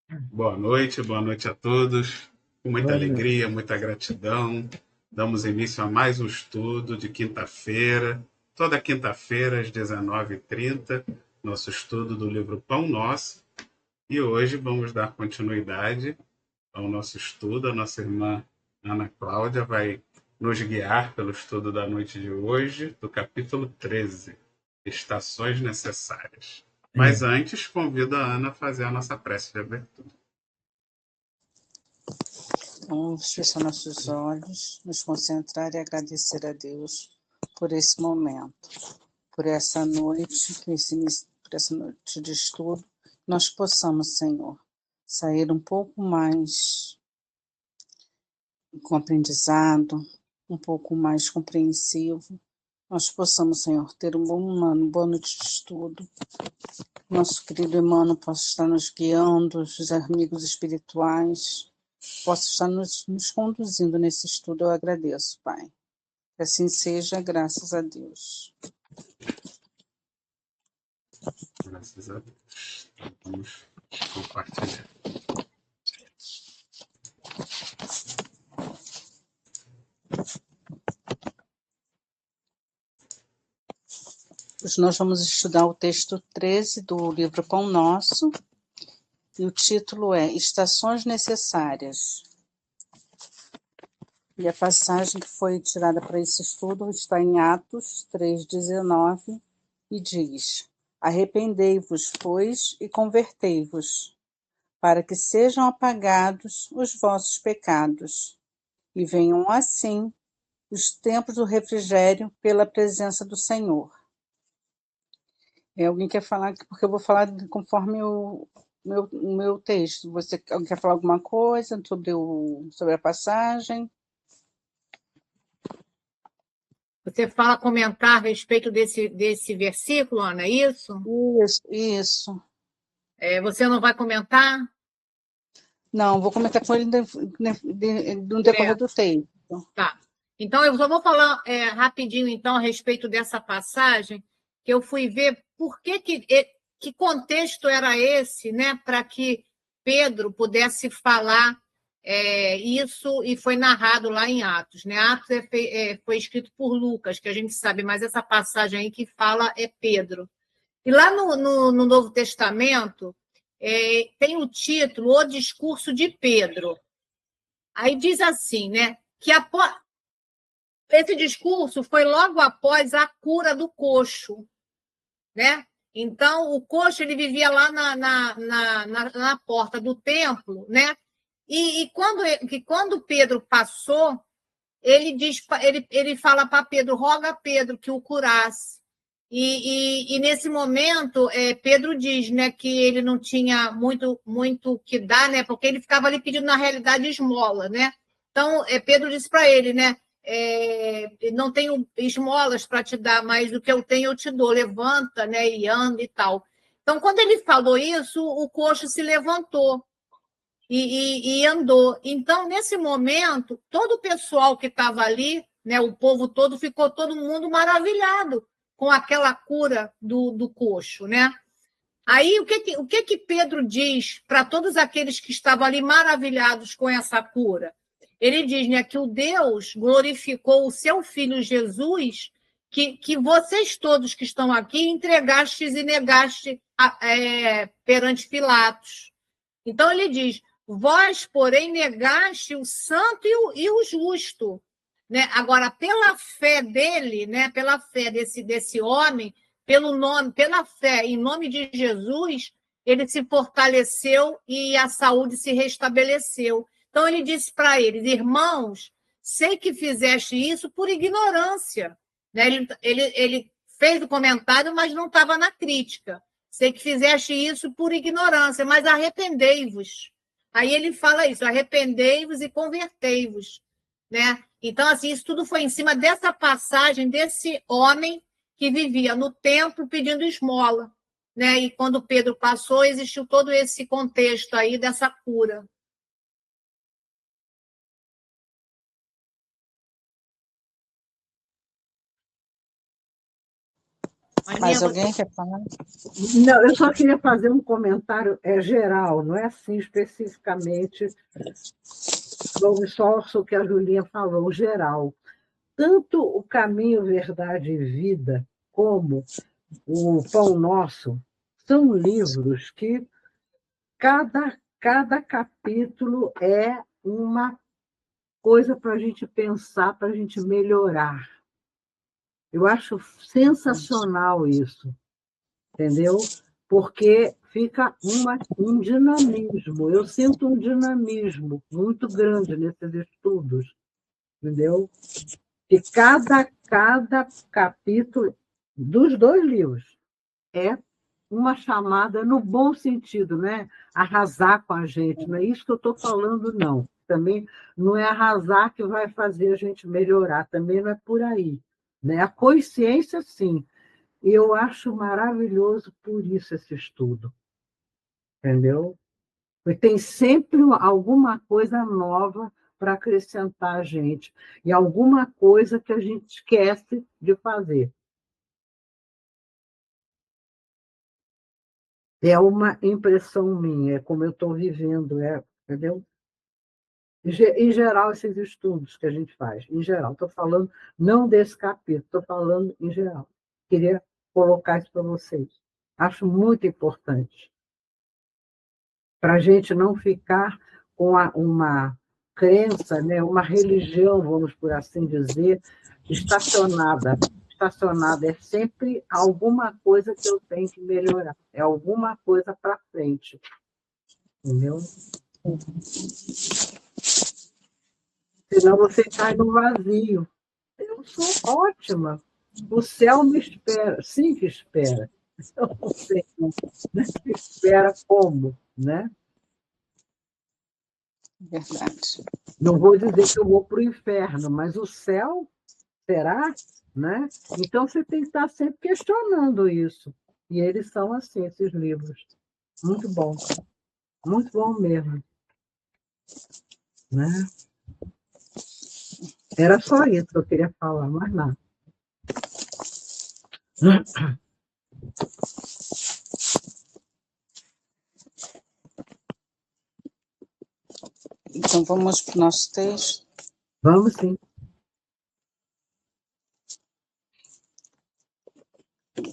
Boa noite a todos. Com muita Boa noite. alegria, muita gratidão. Damos início a mais um estudo de quinta-feira, toda quinta-feira às 19h30, nosso estudo do livro Pão Nosso. E hoje vamos dar continuidade ao nosso estudo. A nossa irmã Ana Cláudia vai nos guiar pelo estudo da noite de hoje, do capítulo 13, Estações Necessárias. Mas É, antes, convido a Ana a fazer a nossa prece de abertura. Vamos fechar nossos olhos, nos concentrar e agradecer a Deus por esse momento, por essa noite, por essa noite de estudo, nós possamos, Senhor, sair um pouco mais com aprendizado, um pouco mais compreensivo. Nós possamos, Senhor, ter uma boa noite de estudo. Nosso querido Emmanuel possa estar nos guiando, os amigos espirituais possa estar nos conduzindo nesse estudo. Eu agradeço, Pai. Que assim seja, graças a Deus. Graças a Deus. Então, vamos compartilhar. Hoje nós vamos estudar o texto 13 do livro Pão Nosso, e o título é Estações Necessárias. E a passagem que foi tirada para esse estudo está em Atos 3,19, e diz: Arrependei-vos, pois, e convertei-vos, para que sejam apagados os vossos pecados, e venham assim os tempos do refrigério pela presença do Senhor. Alguém quer falar, porque eu vou falar conforme o meu texto. Alguém quer falar alguma coisa sobre a passagem? Você fala comentar a respeito desse versículo, Ana, é isso? Isso. Você não vai comentar? Não, vou comentar com ele no decorrer do texto. Tá. Então, eu só vou falar rapidinho, então, a respeito dessa passagem, que eu fui ver que contexto era esse, né, para que Pedro pudesse falar isso, e foi narrado lá em Atos. Né? Atos foi escrito por Lucas, que a gente sabe, mas essa passagem aí que fala é Pedro. E lá no Novo Testamento, tem o título O Discurso de Pedro. Aí diz assim, né, que esse discurso foi logo após a cura do coxo, né? Então, o coxo ele vivia lá na porta do templo, né? E quando Pedro passou, ele fala para Pedro, roga a Pedro que o curasse. E nesse momento, Pedro diz, né, que ele não tinha muito que dar, né, porque ele ficava ali pedindo, na realidade, esmola. Né? Então, Pedro disse para ele, né, não tenho esmolas para te dar, mas o que eu tenho eu te dou, levanta, né, e anda e tal. Então, quando ele falou isso, o coxo se levantou e andou. Então, nesse momento, todo o pessoal que estava ali, né, o povo todo, ficou todo mundo maravilhado com aquela cura do coxo. Né? Aí, o que Pedro diz para todos aqueles que estavam ali maravilhados com essa cura? Ele diz, né, que o Deus glorificou o seu Filho Jesus, que vocês todos que estão aqui entregastes e negaste perante Pilatos. Então, ele diz, vós, porém, negaste o santo e o justo. Né? Agora, pela fé dele, né, pela fé desse homem, pela fé em nome de Jesus, ele se fortaleceu e a saúde se restabeleceu. Então, ele disse para eles, irmãos, sei que fizeste isso por ignorância. Né? Ele fez o comentário, mas não estava na crítica. Sei que fizeste isso por ignorância, mas arrependei-vos. Aí ele fala isso, arrependei-vos e convertei-vos. Né? Então, assim, isso tudo foi em cima dessa passagem desse homem que vivia no templo pedindo esmola. Né? E quando Pedro passou, existiu todo esse contexto aí dessa cura. Mais alguém quer falar? Não, eu só queria fazer um comentário geral, não é assim especificamente só o que a Julinha falou, geral. Tanto o Caminho, Verdade e Vida, como o Pão Nosso, são livros que cada capítulo é uma coisa para a gente pensar, para a gente melhorar. Eu acho sensacional isso, entendeu? Porque fica um dinamismo. Eu sinto um dinamismo muito grande nesses estudos, entendeu? E cada capítulo dos 2 livros é uma chamada no bom sentido, né? Arrasar com a gente, não é isso que eu estou falando, não. Também não é arrasar que vai fazer a gente melhorar, também não é por aí. Né? A consciência, sim. E eu acho maravilhoso por isso esse estudo, entendeu? Porque tem sempre alguma coisa nova para acrescentar a gente, e alguma coisa que a gente esquece de fazer. É uma impressão minha, é como eu estou vivendo, entendeu? Em geral, esses estudos que a gente faz, em geral, estou falando não desse capítulo, estou falando em geral. Queria colocar isso para vocês. Acho muito importante, para a gente não ficar com uma crença, né, uma religião, vamos por assim dizer, estacionada. Estacionada é sempre alguma coisa que eu tenho que melhorar, é alguma coisa para frente, entendeu? Senão você cai no vazio. Eu sou ótima, o céu me espera, sim que espera. Eu não sei, né? Espera como, né? Verdade. Não vou dizer que eu vou para o inferno, mas o céu, será? Né? Então, você tem que estar sempre questionando isso. E eles são assim, esses livros. Muito bom mesmo. Né? Era só isso que eu queria falar, mais nada. Então, vamos para o nosso texto. Vamos sim.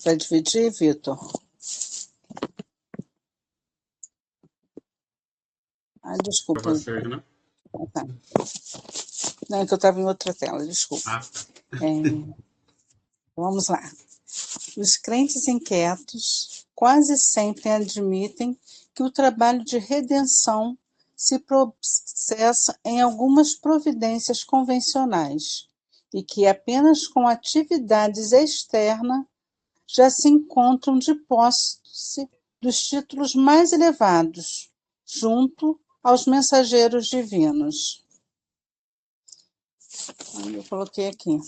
Vai dividir, Vitor? Desculpa. Para vocês, né? Tá. Não, é que eu estava em outra tela, desculpa. Vamos lá. Os crentes inquietos quase sempre admitem que o trabalho de redenção se processa em algumas providências convencionais e que apenas com atividades externas já se encontram de posse dos títulos mais elevados, junto aos mensageiros divinos. Eu coloquei aqui.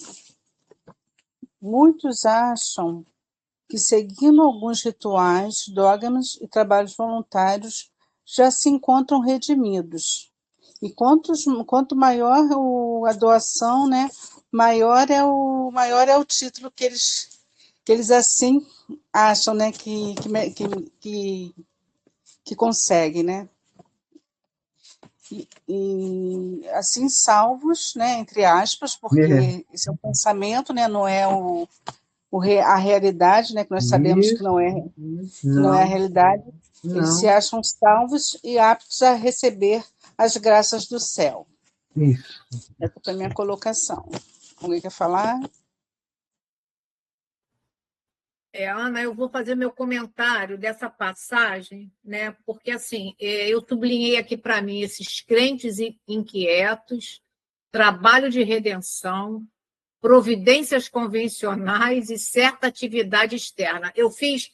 Muitos acham que, seguindo alguns rituais, dogmas e trabalhos voluntários, já se encontram redimidos. E quanto maior a doação, né, maior é o título que eles assim acham, né, que conseguem, né? E assim salvos, né, entre aspas, porque esse é o pensamento, né, não é a realidade, né, que nós sabemos que não é a realidade. Não. Eles se acham salvos e aptos a receber as graças do céu. Isso. Essa foi a minha colocação. Alguém quer falar? Ana, eu vou fazer meu comentário dessa passagem, né? Porque assim, eu sublinhei aqui para mim esses crentes inquietos, trabalho de redenção, providências convencionais e certa atividade externa. Eu fiz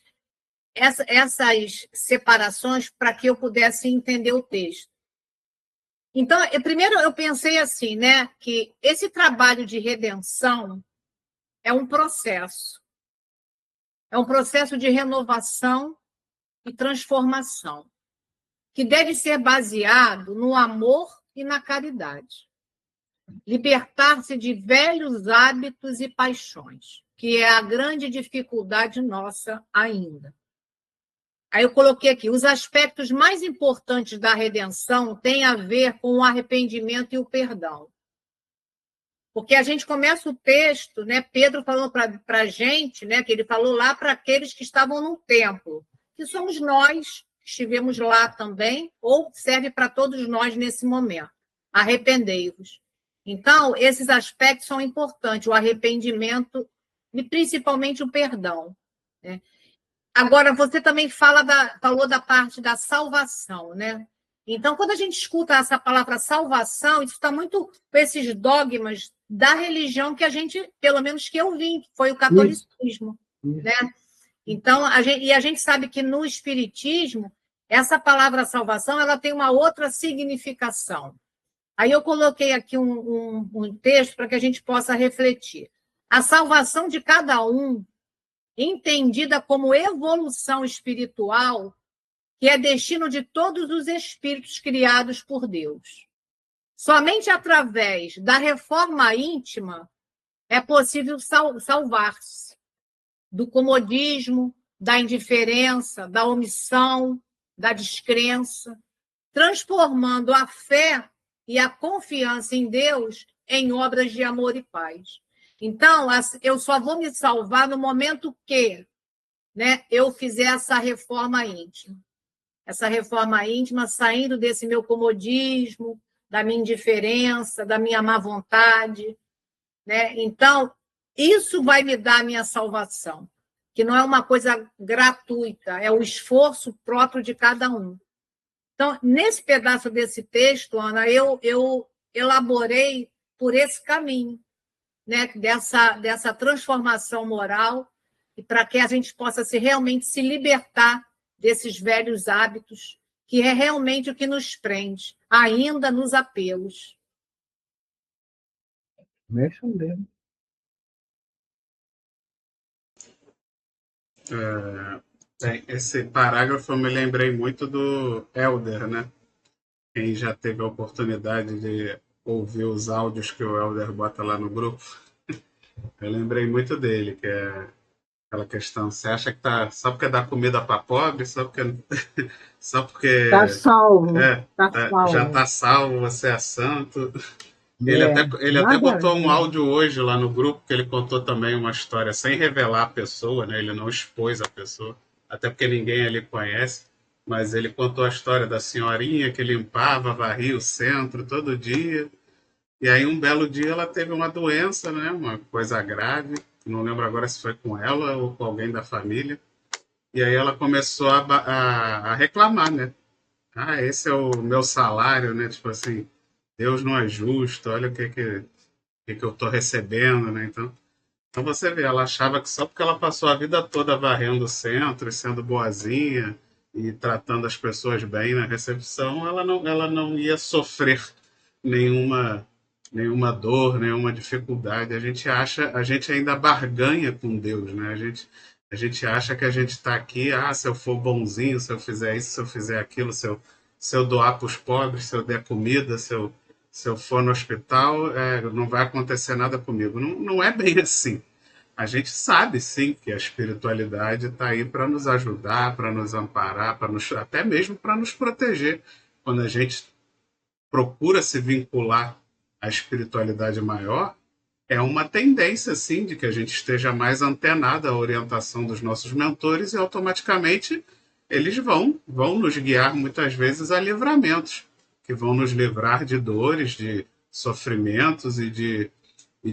essas separações para que eu pudesse entender o texto. Então, primeiro eu pensei assim, né, que esse trabalho de redenção é um processo. É um processo de renovação e transformação, que deve ser baseado no amor e na caridade. Libertar-se de velhos hábitos e paixões. que é a grande dificuldade nossa ainda. Aí eu coloquei aqui, os aspectos mais importantes da redenção têm a ver com o arrependimento e o perdão. Porque a gente começa o texto, né, Pedro falando para a gente, né, que ele falou lá para aqueles que estavam no templo, que somos nós, que estivemos lá também, ou serve para todos nós nesse momento. Arrependei-vos. Então, esses aspectos são importantes, o arrependimento e principalmente o perdão, né? Agora, você também falou da parte da salvação, né? Então, quando a gente escuta essa palavra salvação, isso está muito com esses dogmas da religião que a gente, pelo menos que eu vim, que foi o catolicismo, né? Então, a gente sabe que no Espiritismo, essa palavra salvação, ela tem uma outra significação. Aí eu coloquei aqui um texto para que a gente possa refletir. A salvação de cada um, entendida como evolução espiritual, que é destino de todos os espíritos criados por Deus. Somente através da reforma íntima é possível salvar-se do comodismo, da indiferença, da omissão, da descrença, transformando a fé e a confiança em Deus em obras de amor e paz. Então, eu só vou me salvar no momento que, né, eu fizer essa reforma íntima. Essa reforma íntima saindo desse meu comodismo, da minha indiferença, da minha má vontade, né? Então, isso vai me dar a minha salvação, que não é uma coisa gratuita, é o esforço próprio de cada um. Então, nesse pedaço desse texto, Ana, eu elaborei por esse caminho, né, dessa transformação moral, e para que a gente possa realmente se libertar desses velhos hábitos, que é realmente o que nos prende, ainda nos apelos. Mexa mesmo. Bem, esse parágrafo eu me lembrei muito do Helder, né? Quem já teve a oportunidade de ouvir os áudios que o Helder bota lá no grupo, eu lembrei muito dele, que é aquela questão, você acha que tá só porque dá comida para pobre, só porque Tá salvo, tá já salvo. está salvo, você é santo. Ele até Nada a botou um ver. áudio hoje lá no grupo, que ele contou também uma história sem revelar a pessoa, né? Ele não expôs a pessoa, até porque ninguém ali conhece, mas ele contou a história da senhorinha que limpava, varria o centro todo dia, e aí um belo dia ela teve uma doença, né? Uma coisa grave, não lembro agora se foi com ela ou com alguém da família, e aí ela começou a reclamar, né? Ah, esse é o meu salário, né? Tipo assim, Deus não é justo, olha o que eu estou recebendo, né? Então você vê, ela achava que só porque ela passou a vida toda varrendo o centro e sendo boazinha e tratando as pessoas bem na recepção, ela não ia sofrer nenhuma dor, nenhuma dificuldade. A gente ainda barganha com Deus, né? A gente acha que a gente está aqui, se eu for bonzinho, se eu fizer isso, se eu fizer aquilo, se eu doar para os pobres, se eu der comida, se eu for no hospital, não vai acontecer nada comigo. Não, não é bem assim. A gente sabe, sim, que a espiritualidade está aí para nos ajudar, para nos amparar, até mesmo para nos proteger. Quando a gente procura se vincular à espiritualidade maior, é uma tendência, sim, de que a gente esteja mais antenado à orientação dos nossos mentores e automaticamente eles vão nos guiar muitas vezes a livramentos, que vão nos livrar de dores, de sofrimentos e de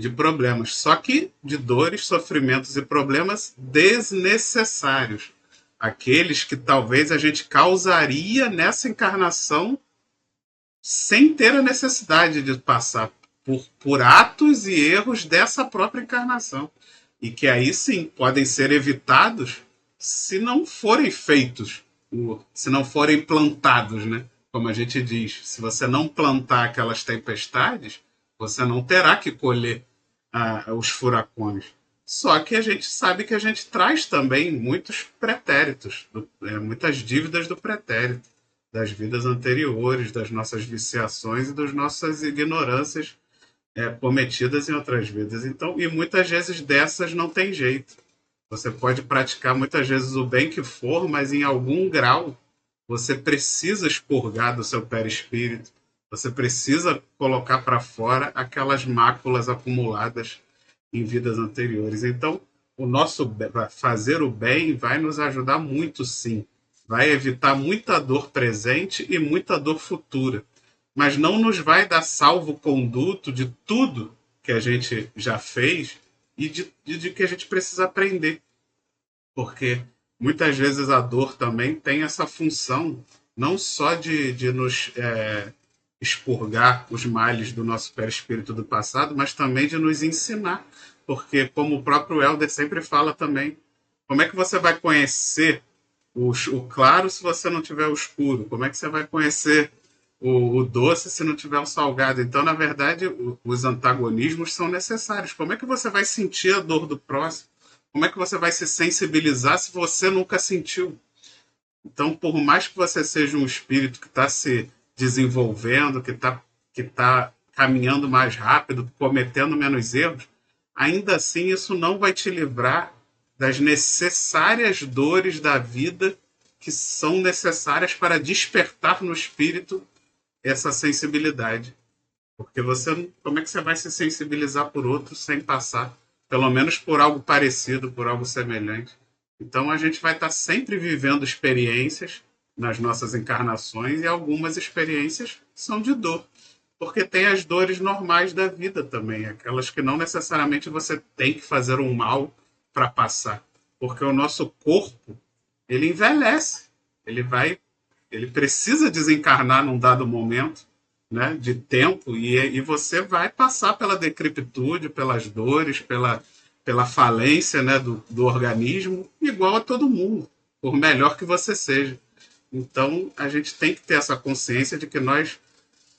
problemas. Só que de dores, sofrimentos e problemas desnecessários. Aqueles que talvez a gente causaria nessa encarnação sem ter a necessidade de passar por atos e erros dessa própria encarnação. E que aí sim podem ser evitados se não forem feitos, se não forem plantados, né? Como a gente diz, se você não plantar aquelas tempestades, você não terá que colher os furacões. Só que a gente sabe que a gente traz também muitos pretéritos, muitas dívidas do pretérito, das vidas anteriores, das nossas viciações e das nossas ignorâncias cometidas em outras vidas. Então, e muitas vezes dessas não tem jeito. Você pode praticar muitas vezes o bem que for, mas em algum grau você precisa expurgar do seu perispírito, você precisa colocar para fora aquelas máculas acumuladas em vidas anteriores. Então, o nosso fazer o bem vai nos ajudar muito, sim. Vai evitar muita dor presente e muita dor futura. Mas não nos vai dar salvo-conduto de tudo que a gente já fez e de que a gente precisa aprender. Porque muitas vezes a dor também tem essa função não só de nos expurgar os males do nosso perispírito do passado, mas também de nos ensinar. Porque, como o próprio Helder sempre fala também, como é que você vai conhecer o claro se você não tiver o escuro? Como é que você vai conhecer o doce se não tiver o salgado? Então, na verdade, os antagonismos são necessários. Como é que você vai sentir a dor do próximo? Como é que você vai se sensibilizar se você nunca sentiu? Então, por mais que você seja um espírito que está se desenvolvendo, que tá caminhando mais rápido, cometendo menos erros, ainda assim isso não vai te livrar das necessárias dores da vida que são necessárias para despertar no espírito essa sensibilidade. Porque como é que você vai se sensibilizar por outro sem passar, pelo menos por algo parecido, por algo semelhante? Então a gente vai estar sempre vivendo experiências nas nossas encarnações e algumas experiências são de dor. Porque tem as dores normais da vida também, aquelas que não necessariamente você tem que fazer um mal para passar. Porque o nosso corpo, ele envelhece, ele precisa desencarnar num dado momento, né, de tempo, e você vai passar pela decrepitude, pelas dores, pela falência, né, do organismo, igual a todo mundo, por melhor que você seja. Então, a gente tem que ter essa consciência de que nós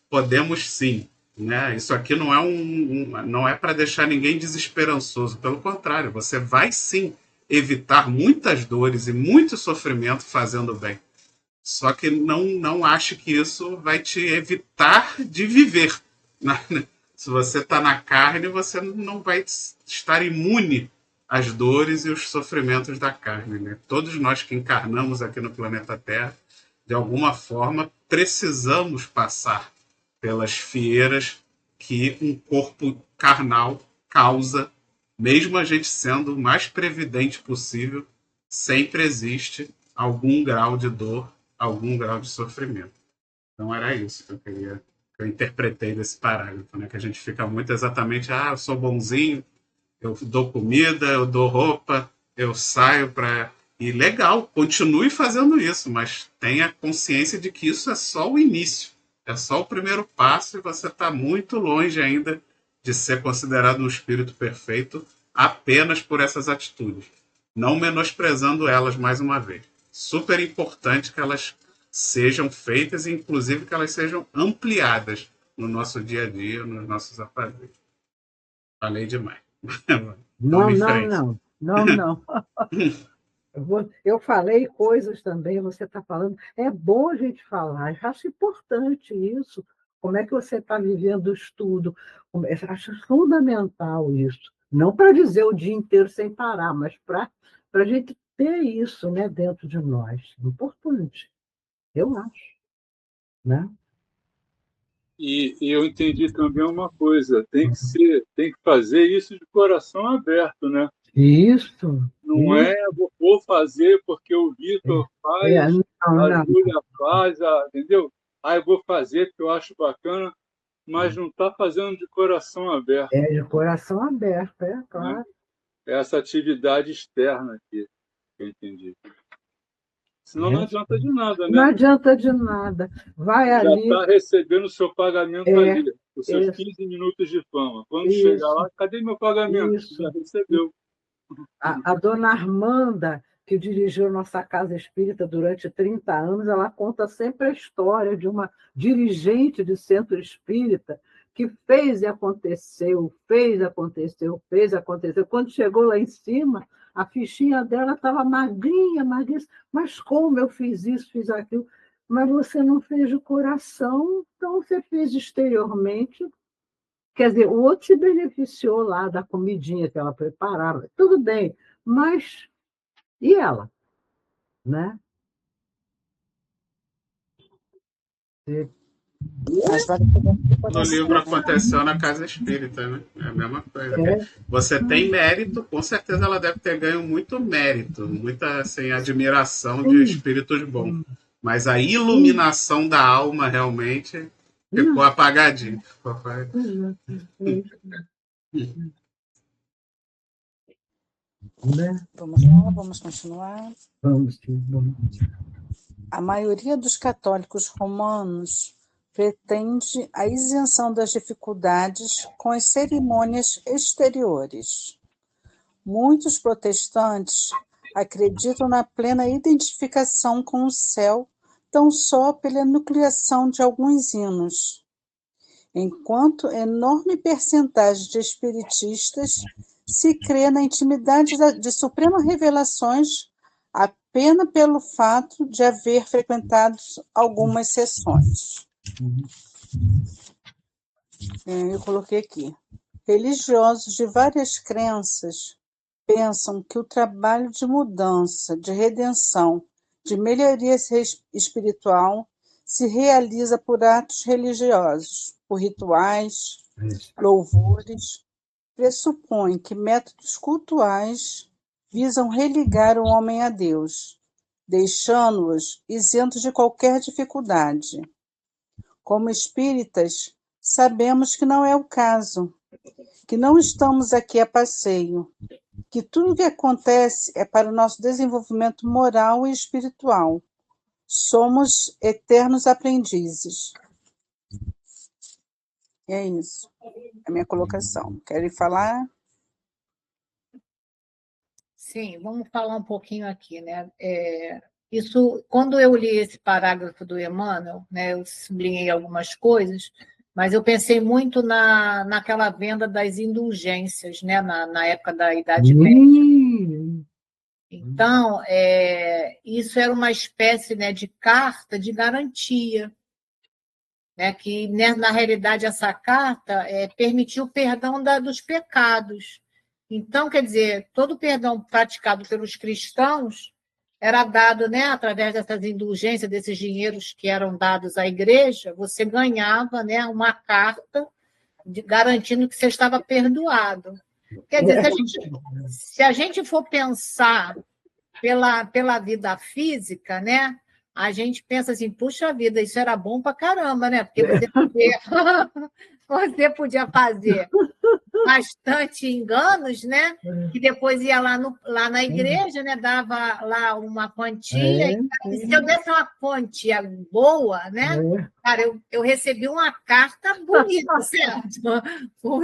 podemos sim. Né? Isso aqui não é para deixar ninguém desesperançoso, pelo contrário, você vai sim evitar muitas dores e muito sofrimento fazendo bem. Só que não ache que isso vai te evitar de viver. Né? Se você está na carne, você não vai estar imune às dores e os sofrimentos da carne. Né? Todos nós que encarnamos aqui no planeta Terra, de alguma forma, precisamos passar pelas fieiras que um corpo carnal causa, mesmo a gente sendo o mais previdente possível, sempre existe algum grau de dor, algum grau de sofrimento. Então era isso que eu interpretei desse parágrafo, né? Que a gente fica muito exatamente, eu sou bonzinho, eu dou comida, eu dou roupa, eu saio para... E legal, continue fazendo isso, mas tenha consciência de que isso é só o início, é só o primeiro passo e você está muito longe ainda de ser considerado um espírito perfeito apenas por essas atitudes. Não menosprezando elas mais uma vez. Super importante que elas sejam feitas e, inclusive, que elas sejam ampliadas no nosso dia a dia, nos nossos afazeres. Falei demais. Não. Eu falei coisas também, você está falando. É bom a gente falar, eu acho importante isso. Como é que você está vivendo o estudo? Eu acho fundamental isso. Não para dizer o dia inteiro sem parar, mas para a gente ter isso, né, dentro de nós. Importante, eu acho. Né? E eu entendi também uma coisa, tem que fazer isso de coração aberto, né? Isso. Não é vou fazer porque o Vitor faz, a Júlia faz, entendeu? Eu vou fazer porque eu acho bacana, mas não está fazendo de coração aberto. É de coração aberto, claro. Né? Essa atividade externa aqui, que eu entendi. Senão não adianta de nada, né? Não adianta de nada. Vai já ali. Já está recebendo o seu pagamento ali, os seus 15 minutos de fama. Quando chegar lá, cadê meu pagamento? Já recebeu. A dona Armanda, que dirigiu nossa casa espírita durante 30 anos, ela conta sempre a história de uma dirigente de centro espírita que fez e aconteceu, fez, aconteceu. Quando chegou lá em cima, a fichinha dela estava magrinha, mas como eu fiz isso, fiz aquilo? Mas você não fez de coração, então você fez exteriormente, Quer dizer, o outro se beneficiou lá da comidinha que ela preparava, tudo bem, mas e ela, né? Mas vale a pena No livro conhecer. aconteceu na casa espírita, né? É a mesma coisa. Você tem mérito, com certeza ela deve ter ganho muito mérito, muita assim, admiração de espíritos bons. Mas a iluminação da alma realmente ficou apagadinha. Vamos lá, vamos continuar. Vamos. A maioria dos católicos romanos pretende a isenção das dificuldades com as cerimônias exteriores. Muitos protestantes acreditam na plena identificação com o céu tão só pela nucleação de alguns hinos, enquanto enorme percentagem de espiritistas se crê na intimidade de supremas revelações apenas pelo fato de haver frequentado algumas sessões. Eu coloquei aqui. Religiosos de várias crenças pensam que o trabalho de mudança, de redenção, de melhoria espiritual se realiza por atos religiosos, por rituais, louvores, pressupõe que métodos cultuais visam religar o homem a Deus, deixando-os isentos de qualquer dificuldade. Como espíritas, sabemos que não é o caso, que não estamos aqui a passeio, que tudo o que acontece é para o nosso desenvolvimento moral e espiritual. Somos eternos aprendizes. E é isso. É a minha colocação. Querem falar? Sim, vamos falar um pouquinho aqui, né? Isso, quando eu li esse parágrafo do Emmanuel, né, eu sublinhei algumas coisas, mas eu pensei muito naquela venda das indulgências, né, na época da Idade Média. Então, isso era uma espécie, né, de carta de garantia, né, que, né, na realidade, essa carta permitiu o perdão dos pecados. Então, quer dizer, todo o perdão praticado pelos cristãos era dado, né, através dessas indulgências, desses dinheiros que eram dados à igreja, você ganhava, né, uma carta garantindo que você estava perdoado. Quer dizer, se a gente for pensar pela vida física, né, a gente pensa assim, puxa vida, isso era bom pra caramba, né? Porque você podia fazer bastante enganos, né? Que depois ia lá na igreja, né? Dava lá uma quantia. E se eu desse uma quantia boa, né? Cara, eu recebi uma carta bonita, certo? Com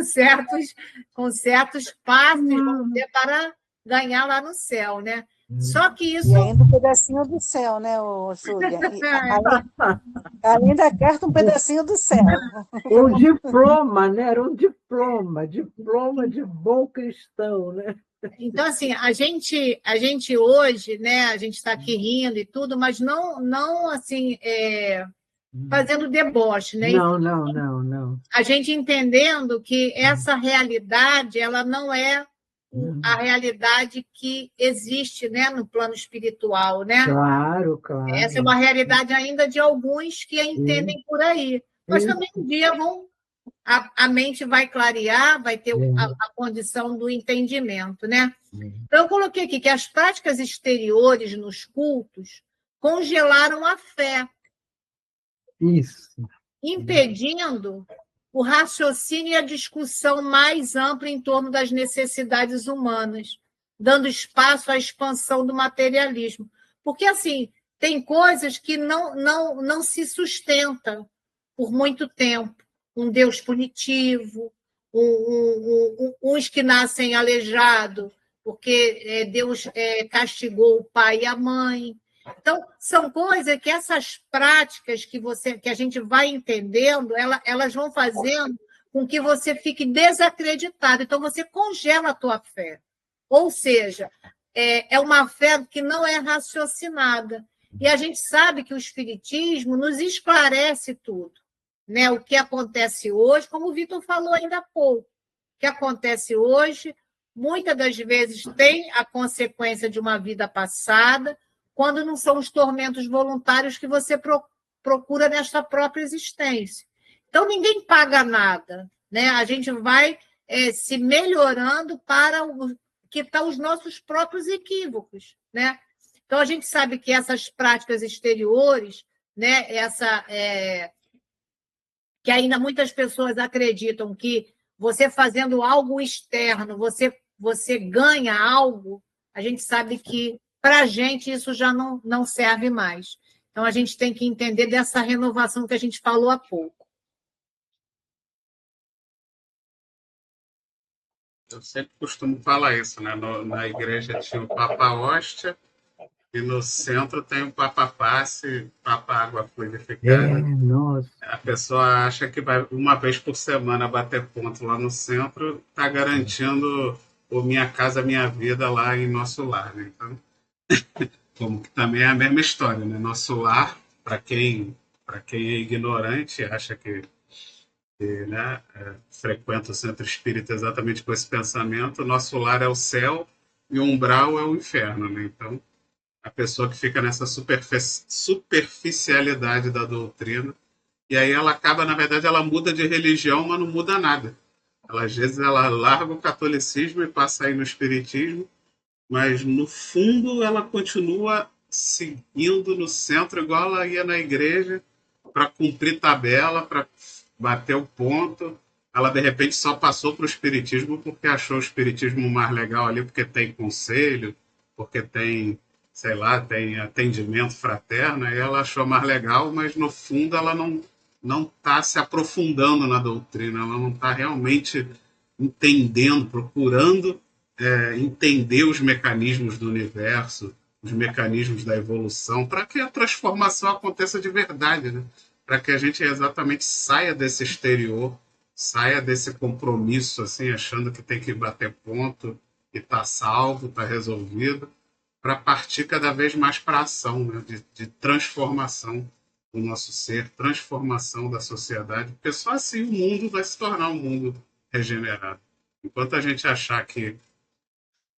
certos passos, vamos dizer, para ganhar lá no céu, né? Só que isso... E ainda um pedacinho do céu, né, Júlia? Além da carta, um pedacinho do céu. Um diploma, né? Era um diploma de bom cristão, né? Então, assim, a gente hoje, né, a gente está aqui rindo e tudo, mas não assim, fazendo deboche, né? Não. A gente entendendo que essa realidade, ela não é a realidade que existe, né, no plano espiritual, né? Claro. Essa é uma realidade ainda de alguns que a entendem por aí. Mas também um dia a mente vai clarear, vai ter a condição do entendimento, né? Então, eu coloquei aqui que as práticas exteriores nos cultos congelaram a fé. Isso. Impedindo o raciocínio e a discussão mais ampla em torno das necessidades humanas, dando espaço à expansão do materialismo. Porque, assim, tem coisas que não se sustentam por muito tempo. Um Deus punitivo, uns que nascem aleijados, porque Deus castigou o pai e a mãe. Então, são coisas que essas práticas que a gente vai entendendo, elas vão fazendo com que você fique desacreditado. Então, você congela a tua fé. Ou seja, é uma fé que não é raciocinada. E a gente sabe que o Espiritismo nos esclarece tudo. né, o que acontece hoje, como o Vitor falou ainda há pouco. O que acontece hoje, muitas das vezes, tem a consequência de uma vida passada, quando não são os tormentos voluntários que você procura nesta própria existência. Então, ninguém paga nada, né? A gente vai se melhorando para quitar os nossos próprios equívocos, né? Então, a gente sabe que essas práticas exteriores, né, que ainda muitas pessoas acreditam que você fazendo algo externo, você ganha algo, a gente sabe que, para a gente, isso já não serve mais. Então, a gente tem que entender dessa renovação que a gente falou há pouco. Eu sempre costumo falar isso, né? Na igreja tinha o Papa Hóstia, e no centro tem o Papa Passe, Papa Água Fluidificada. Nossa. A pessoa acha que vai uma vez por semana bater ponto lá no centro, está garantindo o Minha Casa Minha Vida lá em Nosso Lar. Né? Então, como que também é a mesma história, né? Nosso Lar, para quem é ignorante, acha que né, frequenta o centro espírita exatamente com esse pensamento, nosso lar é o céu e o umbral é o inferno. Né? Então, a pessoa que fica nessa superficialidade da doutrina, e aí ela acaba, na verdade, ela muda de religião, mas não muda nada. Ela, às vezes ela larga o catolicismo e passa aí no espiritismo, mas no fundo ela continua seguindo no centro, igual ela ia na igreja, para cumprir tabela, para bater o ponto. Ela, de repente, só passou para o espiritismo porque achou o espiritismo mais legal ali, porque tem conselho, porque tem, sei lá, tem atendimento fraterno, e ela achou mais legal, mas no fundo ela não está se aprofundando na doutrina, ela não está realmente entendendo, procurando entender os mecanismos do universo, os mecanismos da evolução, para que a transformação aconteça de verdade, né? Para que a gente exatamente saia desse exterior, saia desse compromisso, assim, achando que tem que bater ponto e tá salvo, tá resolvido, para partir cada vez mais para a ação, né? de transformação do nosso ser, transformação da sociedade, porque só assim o mundo vai se tornar um mundo regenerado. Enquanto a gente achar que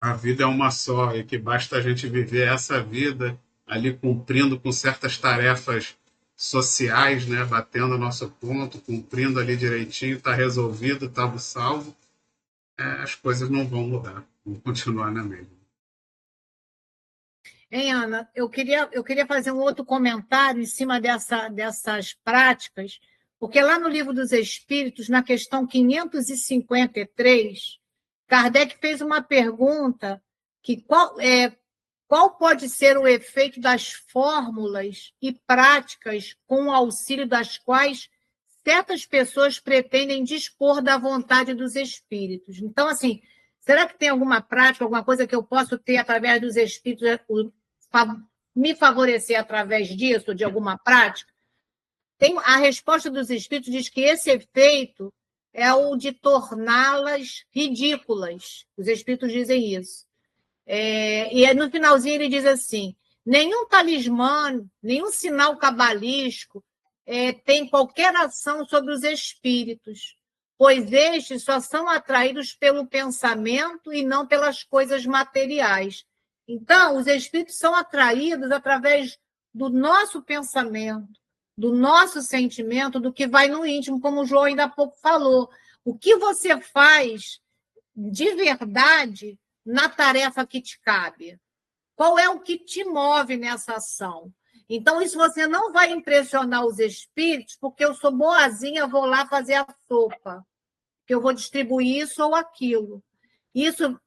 a vida é uma só e que basta a gente viver essa vida ali cumprindo com certas tarefas sociais, né, batendo o nosso ponto, cumprindo ali direitinho, está resolvido, estava salvo, as coisas não vão mudar, vão continuar na mesma. Hein, Ana? Eu queria fazer um outro comentário em cima dessas práticas, porque lá no Livro dos Espíritos, na questão 553, Kardec fez uma pergunta que qual pode ser o efeito das fórmulas e práticas com o auxílio das quais certas pessoas pretendem dispor da vontade dos espíritos. Então, assim, será que tem alguma prática, alguma coisa que eu posso ter através dos espíritos, me favorecer através disso, de alguma prática? A resposta dos espíritos diz que esse efeito é o de torná-las ridículas. Os espíritos dizem isso. E no finalzinho ele diz assim: nenhum talismã, nenhum sinal cabalístico tem qualquer ação sobre os espíritos, pois estes só são atraídos pelo pensamento e não pelas coisas materiais. Então, os espíritos são atraídos através do nosso pensamento, do nosso sentimento, do que vai no íntimo, como o João ainda há pouco falou. O que você faz de verdade na tarefa que te cabe? Qual é o que te move nessa ação? Então, isso você não vai impressionar os espíritos, porque eu sou boazinha, vou lá fazer a sopa, que eu vou distribuir isso ou aquilo. Isso,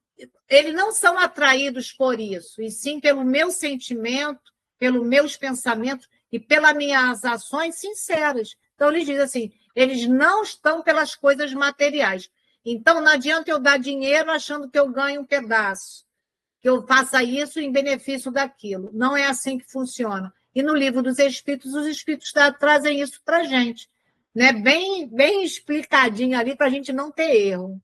eles não são atraídos por isso, e sim pelo meu sentimento, pelos meus pensamentos e pelas minhas ações sinceras. Então, eles dizem assim, eles não estão pelas coisas materiais. Então, não adianta eu dar dinheiro achando que eu ganho um pedaço, que eu faça isso em benefício daquilo. Não é assim que funciona. E no Livro dos Espíritos, os Espíritos trazem isso para a gente, né? Bem explicadinho ali, para a gente não ter erro.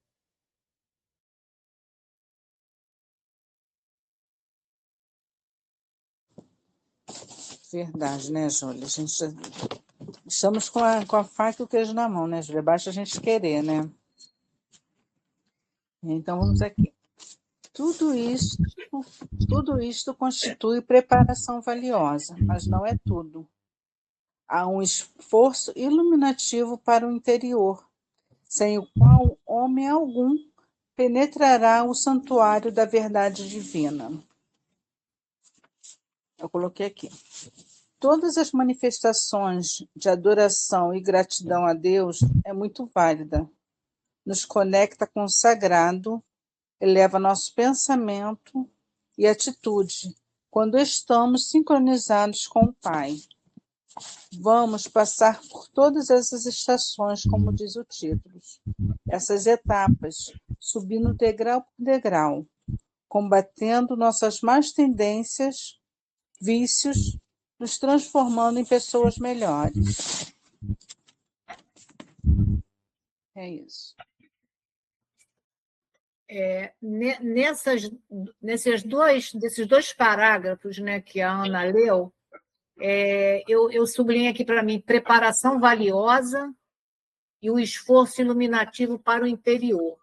Verdade, né, Júlia? A gente Estamos com a faca e o queijo na mão, né, Júlia? Basta a gente querer, né? Então, vamos aqui. Tudo isto constitui preparação valiosa, mas não é tudo. Há um esforço iluminativo para o interior, sem o qual homem algum penetrará o santuário da verdade divina. Eu coloquei aqui. Todas as manifestações de adoração e gratidão a Deus é muito válida. Nos conecta com o sagrado, eleva nosso pensamento e atitude quando estamos sincronizados com o Pai. Vamos passar por todas essas estações, como diz o título, essas etapas, subindo degrau por degrau, combatendo nossas más tendências, vícios, nos transformando em pessoas melhores. É isso. Desses dois parágrafos, né, que a Ana leu, eu sublinhei aqui para mim preparação valiosa e o esforço iluminativo para o interior.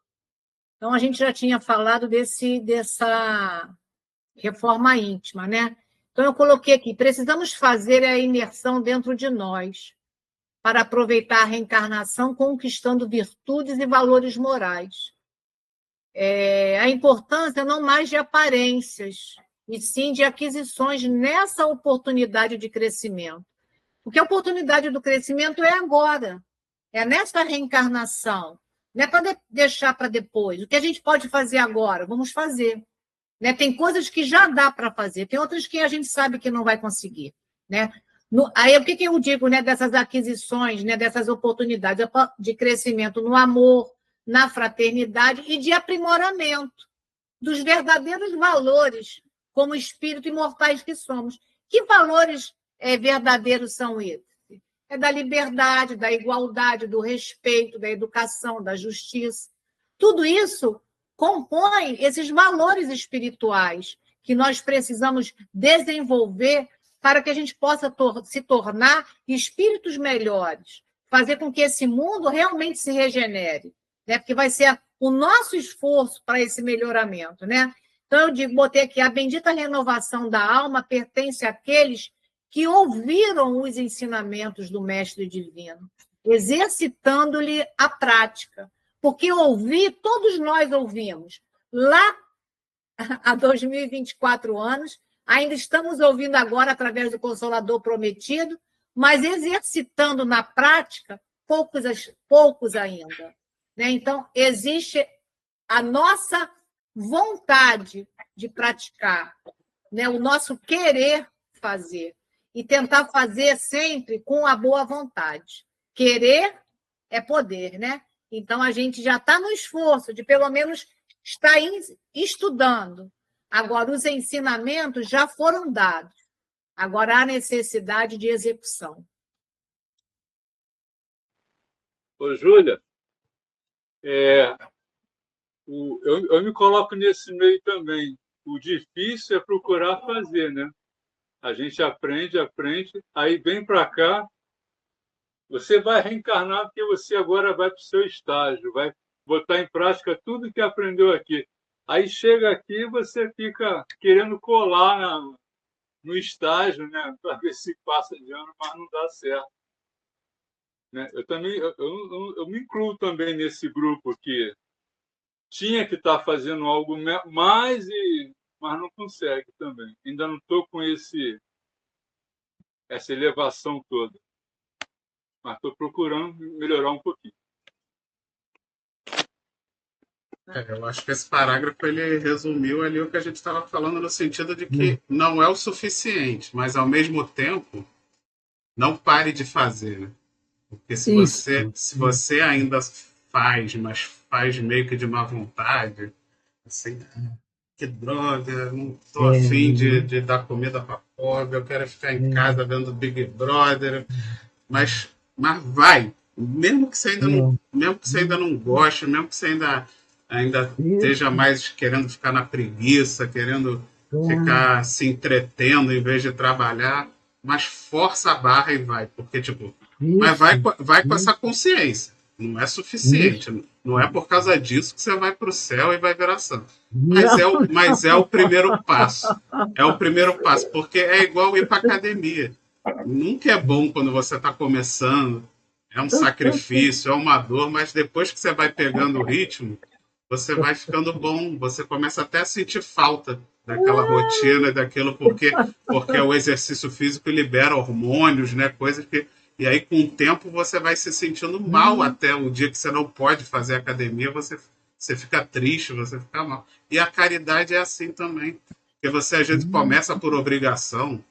Então, a gente já tinha falado dessa reforma íntima, né? Então, eu coloquei aqui, precisamos fazer a imersão dentro de nós para aproveitar a reencarnação conquistando virtudes e valores morais. A importância não mais de aparências, e sim de aquisições nessa oportunidade de crescimento. Porque a oportunidade do crescimento é agora, é nesta reencarnação, não é para deixar para depois. O que a gente pode fazer agora? Vamos fazer. Né? Tem coisas que já dá para fazer, tem outras que a gente sabe que não vai conseguir. Né? Aí, o que eu digo, né, dessas aquisições, né, dessas oportunidades de crescimento no amor, na fraternidade e de aprimoramento dos verdadeiros valores como espírito imortais que somos. Que valores verdadeiros são esses? É da liberdade, da igualdade, do respeito, da educação, da justiça. Tudo isso compõe esses valores espirituais que nós precisamos desenvolver para que a gente possa se tornar espíritos melhores, fazer com que esse mundo realmente se regenere, né? Porque vai ser o nosso esforço para esse melhoramento, né? Então, eu digo, botei aqui, a bendita renovação da alma pertence àqueles que ouviram os ensinamentos do Mestre Divino, exercitando-lhe a prática. Porque ouvir, todos nós ouvimos. Lá, há 2024 anos, ainda estamos ouvindo agora através do Consolador Prometido, mas exercitando na prática, poucos ainda. Né? Então, existe a nossa vontade de praticar, né? O nosso querer fazer, e tentar fazer sempre com a boa vontade. Querer é poder, né? Então, a gente já está no esforço de, pelo menos, estar estudando. Agora, os ensinamentos já foram dados. Agora, há necessidade de execução. Ô, Júlia, eu me coloco nesse meio também. O difícil é procurar fazer, né? A gente aprende, aí vem para cá, você vai reencarnar porque você agora vai para o seu estágio, vai botar em prática tudo que aprendeu aqui. Aí chega aqui e você fica querendo colar no estágio, né? Para ver se passa de ano, mas não dá certo. Né? Eu me incluo também nesse grupo que tinha que estar fazendo algo mais, mas não consegue também. Ainda não estou com essa elevação toda. Mas estou procurando melhorar um pouquinho. Eu acho que esse parágrafo ele resumiu ali o que a gente estava falando, no sentido de que não é o suficiente, mas, ao mesmo tempo, não pare de fazer. Né? Porque se você ainda faz, mas faz meio que de má vontade, assim, que droga, não estou afim de dar comida para pobre, eu quero ficar em casa vendo Big Brother, mas vai, mesmo que você ainda não goste, mesmo que você ainda esteja mais querendo ficar na preguiça, querendo ficar se entretendo em vez de trabalhar, mas força a barra e vai, porque, tipo, Mas vai com essa consciência. Não é suficiente. Isso. Não é por causa disso que você vai para o céu e vai virar santo. Mas é o primeiro passo. É o primeiro passo, porque é igual ir para academia. Nunca é bom quando você está começando. É um sacrifício, é uma dor, mas depois que você vai pegando o ritmo, você vai ficando bom. Você começa até a sentir falta daquela rotina, daquilo, porque o exercício físico libera hormônios, né? Coisas que... E aí, com o tempo, você vai se sentindo mal até o dia que você não pode fazer academia, você fica triste, você fica mal. E a caridade é assim também. Porque você, às vezes, começa por obrigação,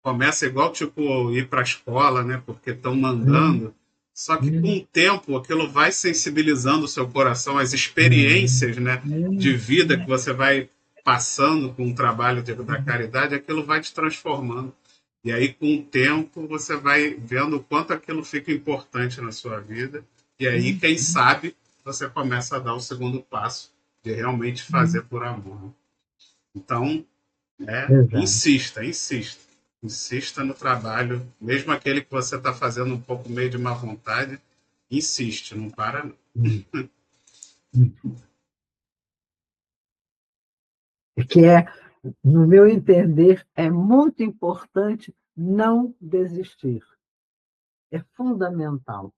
começa igual, tipo, ir para a escola, né? Porque estão mandando. Só que, com o tempo, aquilo vai sensibilizando o seu coração, as experiências, né, de vida que você vai passando com o trabalho da caridade, aquilo vai te transformando. E aí, com o tempo, você vai vendo o quanto aquilo fica importante na sua vida. E aí, quem sabe, você começa a dar o segundo passo de realmente fazer por amor. Então, insista. Insista no trabalho. Mesmo aquele que você está fazendo um pouco meio de má vontade, insiste, não para não. Que no meu entender, é muito importante não desistir. É fundamental.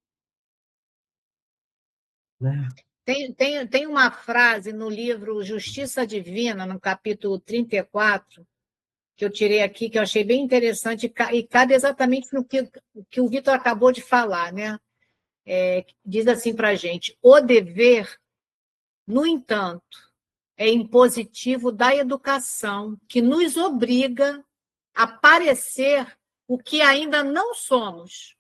Né? Tem uma frase no livro Justiça Divina, no capítulo 34, que eu tirei aqui, que eu achei bem interessante, e cabe exatamente no que o Vitor acabou de falar, né? Diz assim para a gente: o dever, no entanto, é impositivo da educação, que nos obriga a parecer o que ainda não somos,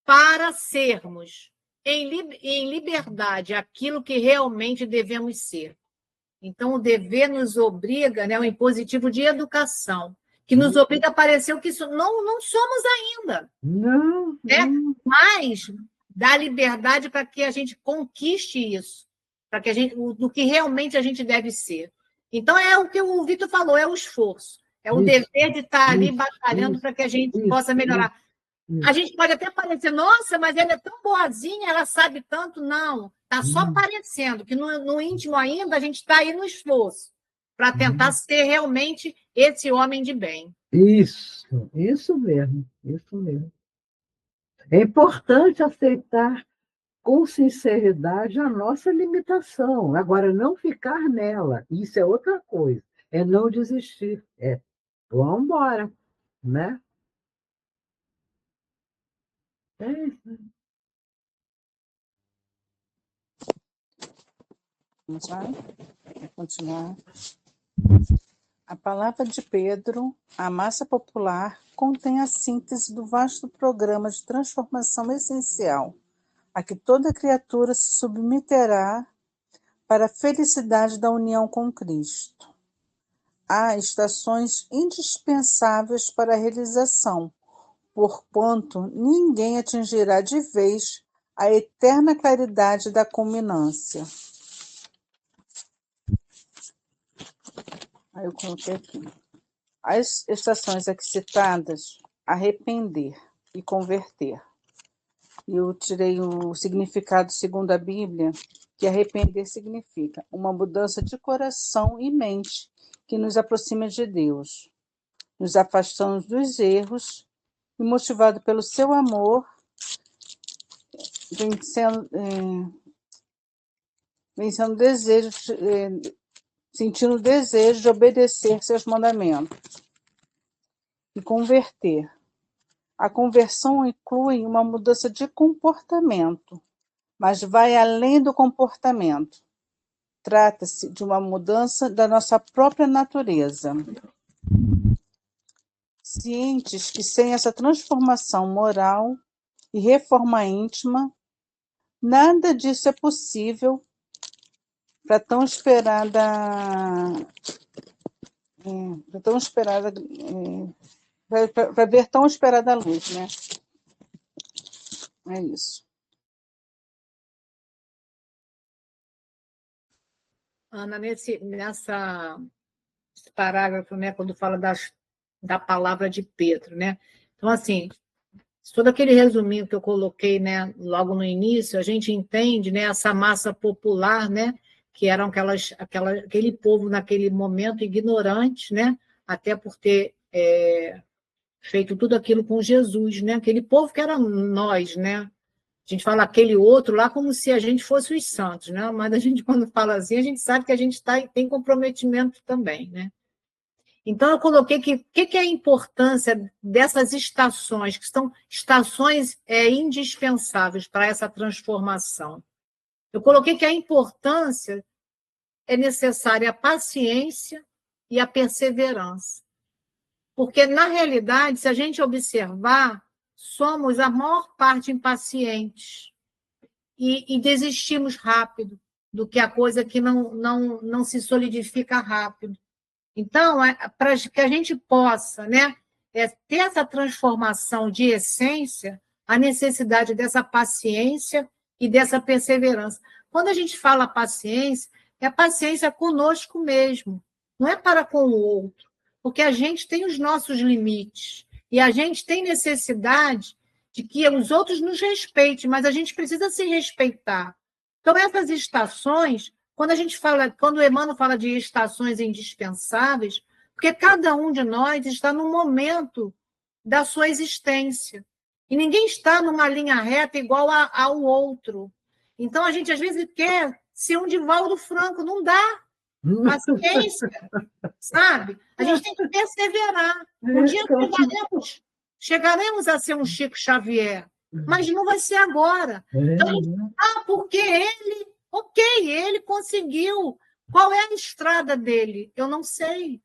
para sermos em liberdade aquilo que realmente devemos ser. Então, o dever nos obriga, né, o impositivo de educação, que nos obriga a parecer o que não somos ainda. Não. Mas dá liberdade para que a gente conquiste isso, para que do que realmente a gente deve ser. Então, é o que o Vitor falou, é o esforço, é o dever de estar ali batalhando para que a gente possa melhorar. A gente pode até parecer, nossa, mas ela é tão boazinha, ela sabe tanto. Não, está só parecendo, que no íntimo ainda a gente está aí no esforço para tentar ser realmente esse homem de bem. Isso mesmo. É importante aceitar com sinceridade a nossa limitação. Agora, não ficar nela, isso é outra coisa. É não desistir. Vamos embora, né? É isso. Vamos lá? Vou continuar. A palavra de Pedro, a massa popular, contém a síntese do vasto programa de transformação essencial a que toda criatura se submeterá para a felicidade da união com Cristo. Há estações indispensáveis para a realização, porquanto ninguém atingirá de vez a eterna claridade da culminância. Aí eu coloquei aqui. As estações aqui citadas, arrepender e converter. Eu tirei o significado segundo a Bíblia, que arrepender significa uma mudança de coração e mente que nos aproxima de Deus. Nos afastamos dos erros e, motivado pelo seu amor, sentindo o desejo de obedecer seus mandamentos. E converter. A conversão inclui uma mudança de comportamento, mas vai além do comportamento. Trata-se de uma mudança da nossa própria natureza. Cientes que sem essa transformação moral e reforma íntima, nada disso é possível para tão esperada para ver tão esperada luz, né? É isso. Ana, nesse parágrafo, né, quando fala da palavra de Pedro, né? Então, assim, todo aquele resuminho que eu coloquei, né, logo no início, a gente entende, né, essa massa popular, né, que eram aquele povo naquele momento ignorante, né, até por ter feito tudo aquilo com Jesus, né, aquele povo que era nós, né. A gente fala aquele outro lá como se a gente fosse os santos, né? Mas a gente, quando fala assim, a gente sabe que a gente tem comprometimento também, né? Então, eu coloquei que é a importância dessas estações, que são estações indispensáveis para essa transformação. Eu coloquei que a importância é necessária a paciência e a perseverança. Porque, na realidade, se a gente observar, somos a maior parte impacientes e desistimos rápido do que a coisa que não se solidifica rápido. Então, para que a gente possa, né, ter essa transformação de essência, a necessidade dessa paciência e dessa perseverança. Quando a gente fala paciência, é paciência conosco mesmo, não é para com o outro, porque a gente tem os nossos limites e a gente tem necessidade de que os outros nos respeitem, mas a gente precisa se respeitar. Então, essas estações, quando o Emmanuel fala de estações indispensáveis, porque cada um de nós está no momento da sua existência. E ninguém está numa linha reta igual ao outro. Então, a gente, às vezes, quer ser um Divaldo Franco, não dá. Paciência, sabe? A gente tem que perseverar. Um dia chegaremos a ser um Chico Xavier, mas não vai ser agora. Então, porque ele conseguiu. Qual é a estrada dele? Eu não sei.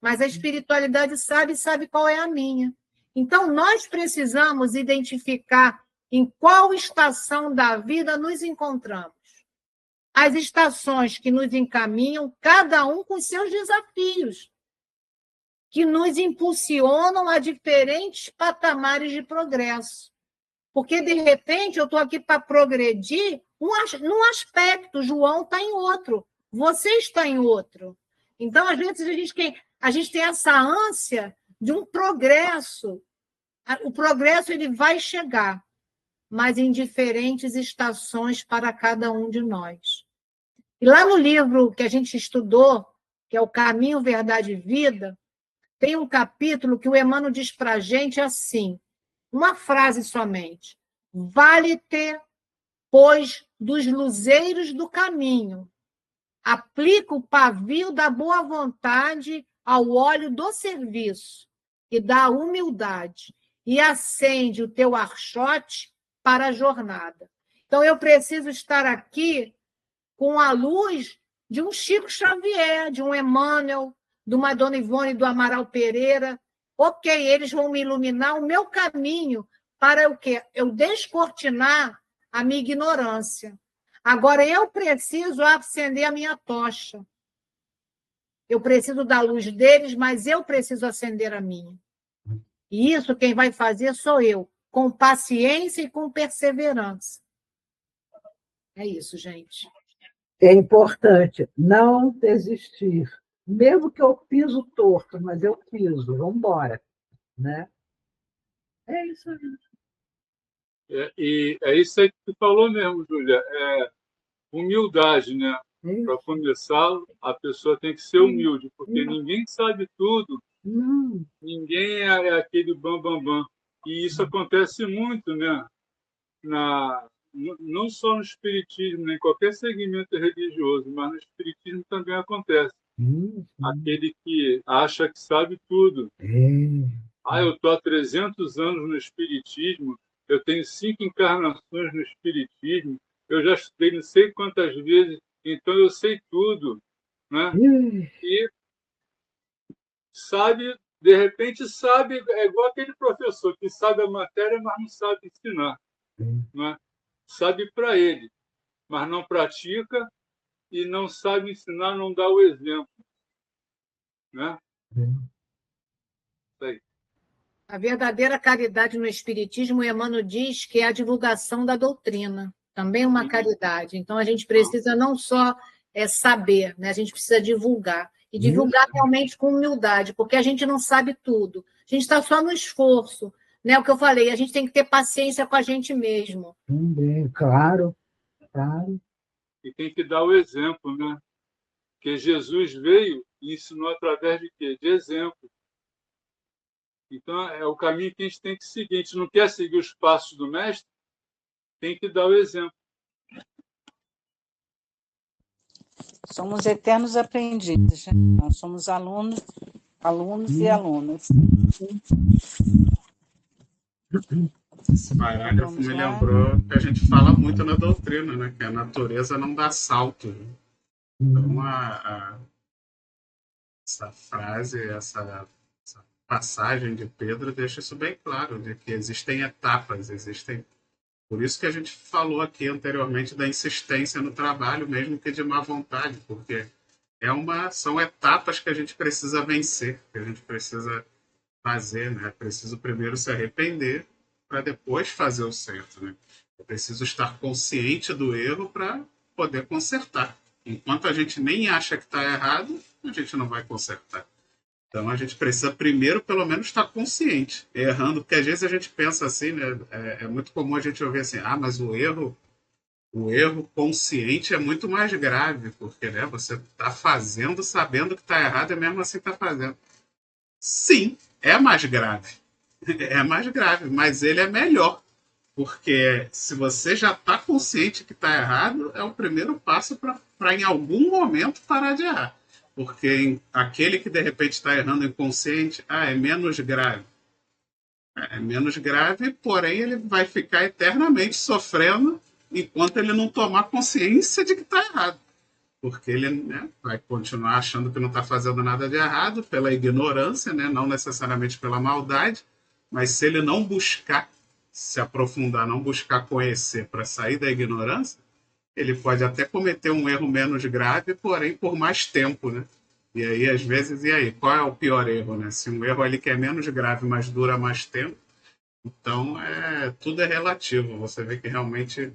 Mas a espiritualidade sabe qual é a minha. Então, nós precisamos identificar em qual estação da vida nos encontramos. As estações que nos encaminham, cada um com seus desafios, que nos impulsionam a diferentes patamares de progresso. Porque, de repente, eu estou aqui para progredir num aspecto, João está em outro, você está em outro. Então, às vezes, a gente tem essa ânsia de um progresso. O progresso ele vai chegar, mas em diferentes estações para cada um de nós. E lá no livro que a gente estudou, que é o Caminho, Verdade e Vida, tem um capítulo que o Emmanuel diz para a gente assim, uma frase somente: vale-te, pois, dos luzeiros do caminho, aplica o pavio da boa vontade ao óleo do serviço e da humildade, e acende o teu archote para a jornada. Então, eu preciso estar aqui com a luz de um Chico Xavier, de um Emmanuel, de uma Dona Ivone do Amaral Pereira. Ok, eles vão me iluminar o meu caminho para o quê? Eu descortinar a minha ignorância. Agora, eu preciso acender a minha tocha. Eu preciso da luz deles, mas eu preciso acender a minha. E isso quem vai fazer sou eu, com paciência e com perseverança. É isso, gente. É importante não desistir. Mesmo que eu piso torto, mas eu piso, vamos embora. Né? É isso aí. E é isso aí que tu falou mesmo, Júlia. Humildade, né? Para começar, a pessoa tem que ser humilde, porque ninguém sabe tudo, ninguém é aquele bam. E isso acontece muito, né? Não só no espiritismo, nem em qualquer segmento religioso, mas no espiritismo também acontece. Aquele que acha que sabe tudo. Eu estou há 300 anos no espiritismo, eu tenho 5 encarnações no espiritismo, eu já estudei não sei quantas vezes, então eu sei tudo. Né? E sabe, de repente sabe, é igual aquele professor que sabe a matéria, mas não sabe ensinar. Né? Sabe para ele, mas não pratica e não sabe ensinar, não dá o exemplo. Né? Isso aí. A verdadeira caridade no Espiritismo, o Emmanuel diz que é a divulgação da doutrina, também uma caridade. Então, a gente precisa não só saber, né? A gente precisa divulgar. E divulgar realmente com humildade, porque a gente não sabe tudo. A gente está só no esforço, né? O que eu falei, a gente tem que ter paciência com a gente mesmo. Claro, claro. E tem que dar o exemplo, né? Porque Jesus veio e ensinou através de quê? De exemplo. Então, é o caminho que a gente tem que seguir. A gente não quer seguir os passos do mestre, tem que dar o exemplo. Somos eternos aprendizes, né? Nós somos alunos e alunas. Esse parágrafo me lembrou que a gente fala muito na doutrina, né? Que a natureza não dá salto. Então, essa frase, essa passagem de Pedro deixa isso bem claro, de que existem etapas, existem. Por isso que a gente falou aqui anteriormente da insistência no trabalho, mesmo que de má vontade, porque são etapas que a gente precisa vencer, que a gente precisa fazer, né? É preciso primeiro se arrepender para depois fazer o certo, né? É preciso estar consciente do erro para poder consertar. Enquanto a gente nem acha que está errado, a gente não vai consertar. Então a gente precisa primeiro, pelo menos, estar consciente, errando, porque às vezes a gente pensa assim, né? É muito comum a gente ouvir assim, mas o erro consciente é muito mais grave, porque, né, você está fazendo sabendo que está errado e mesmo assim está fazendo. Sim, é mais grave. É mais grave, mas ele é melhor. Porque se você já está consciente que está errado, é o primeiro passo para em algum momento parar de errar. Porque aquele que de repente está errando inconsciente, é menos grave. É menos grave, porém ele vai ficar eternamente sofrendo enquanto ele não tomar consciência de que está errado. Porque ele, né, vai continuar achando que não está fazendo nada de errado pela ignorância, né, não necessariamente pela maldade, mas se ele não buscar se aprofundar, não buscar conhecer para sair da ignorância, ele pode até cometer um erro menos grave, porém por mais tempo, né? E aí, às vezes, qual é o pior erro, né? Se um erro ali que é menos grave, mas dura mais tempo, então tudo é relativo. Você vê que realmente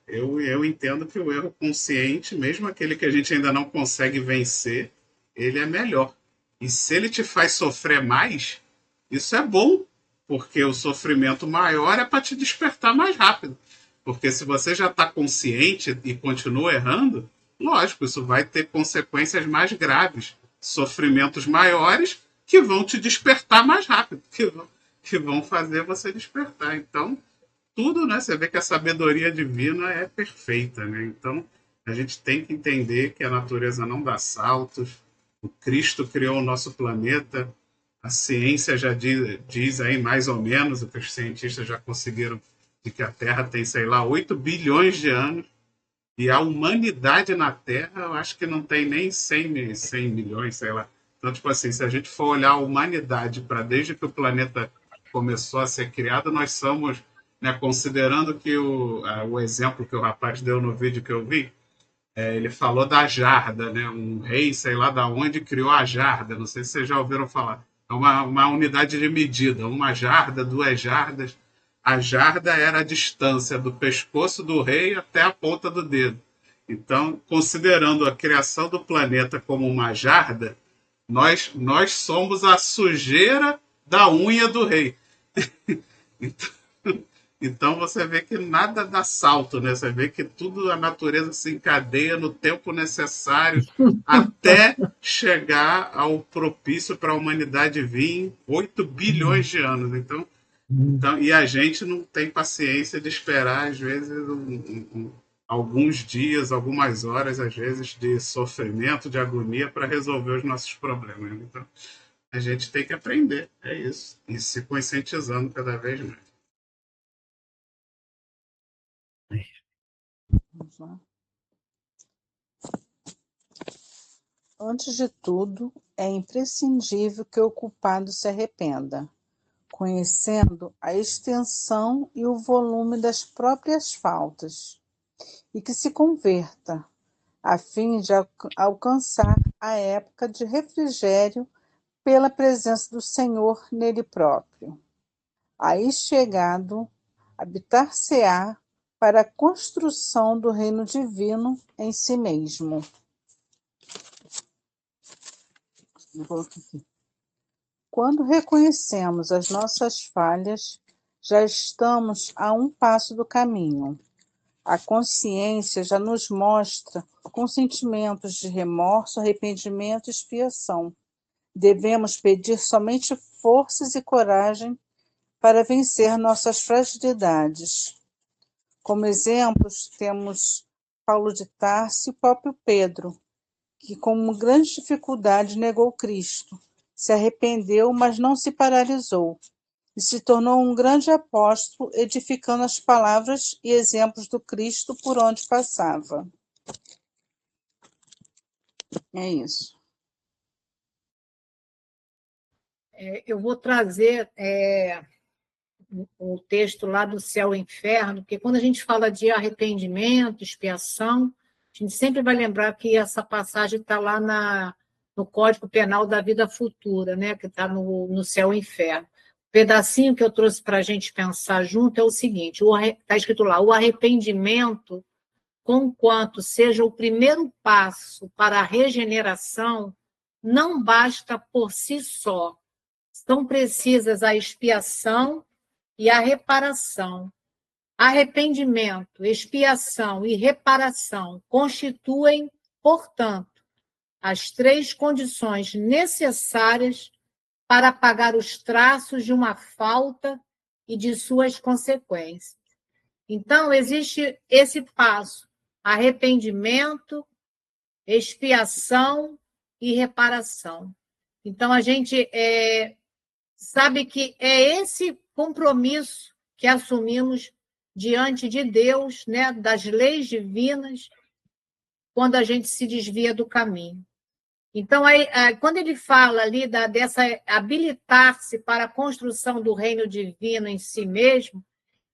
eu entendo que o erro consciente, mesmo aquele que a gente ainda não consegue vencer, ele é melhor. E se ele te faz sofrer mais, isso é bom, porque o sofrimento maior é para te despertar mais rápido. Porque se você já está consciente e continua errando, lógico, isso vai ter consequências mais graves, sofrimentos maiores que vão te despertar mais rápido, que vão fazer você despertar. Então, tudo, né? Você vê que a sabedoria divina é perfeita, né? Então, a gente tem que entender que a natureza não dá saltos. O Cristo criou o nosso planeta. A ciência já diz aí mais ou menos, o que os cientistas já conseguiram, de que a Terra tem, sei lá, 8 bilhões de anos. E a humanidade na Terra, eu acho que não tem nem 100 milhões, sei lá. Então, tipo assim, se a gente for olhar a humanidade para desde que o planeta começou a ser criado, nós somos, né, considerando que o exemplo que o rapaz deu no vídeo que eu vi, ele falou da jarda, né? Um rei, sei lá da onde, criou a jarda. Não sei se vocês já ouviram falar. É uma unidade de medida. Uma jarda, 2 jardas. A jarda era a distância do pescoço do rei até a ponta do dedo. Então, considerando a criação do planeta como uma jarda, nós somos a sujeira da unha do rei. Então, então você vê que nada dá salto, né? Você vê que tudo a natureza se encadeia no tempo necessário até chegar ao propício para a humanidade vir em 8 bilhões de anos. Então, e a gente não tem paciência de esperar, às vezes, alguns dias, algumas horas, às vezes, de sofrimento, de agonia para resolver os nossos problemas. Então, a gente tem que aprender, é isso. E se conscientizando cada vez mais. Vamos lá. Antes de tudo, é imprescindível que o culpado se arrependa, conhecendo a extensão e o volume das próprias faltas, e que se converta, a fim de alcançar a época de refrigério pela presença do Senhor nele próprio. Aí chegado, habitar-se-á para a construção do reino divino em si mesmo. Quando reconhecemos as nossas falhas, já estamos a um passo do caminho. A consciência já nos mostra com sentimentos de remorso, arrependimento e expiação. Devemos pedir somente forças e coragem para vencer nossas fragilidades. Como exemplos, temos Paulo de Tarso e o próprio Pedro, que com grande dificuldade negou Cristo, se arrependeu, mas não se paralisou, e se tornou um grande apóstolo, edificando as palavras e exemplos do Cristo por onde passava. É isso. Eu vou trazer o texto lá do Céu e Inferno, porque quando a gente fala de arrependimento, expiação, a gente sempre vai lembrar que essa passagem está lá no Código Penal da Vida Futura, né? Que está no Céu e Inferno. O pedacinho que eu trouxe para a gente pensar junto é o seguinte: está escrito lá, o arrependimento, conquanto seja o primeiro passo para a regeneração, não basta por si só. São precisas a expiação e a reparação. Arrependimento, expiação e reparação constituem, portanto, as 3 condições necessárias para apagar os traços de uma falta e de suas consequências. Então, existe esse passo: arrependimento, expiação e reparação. Então, a gente sabe que é esse compromisso que assumimos diante de Deus, né, das leis divinas, quando a gente se desvia do caminho. Então, quando ele fala ali dessa habilitar-se para a construção do reino divino em si mesmo,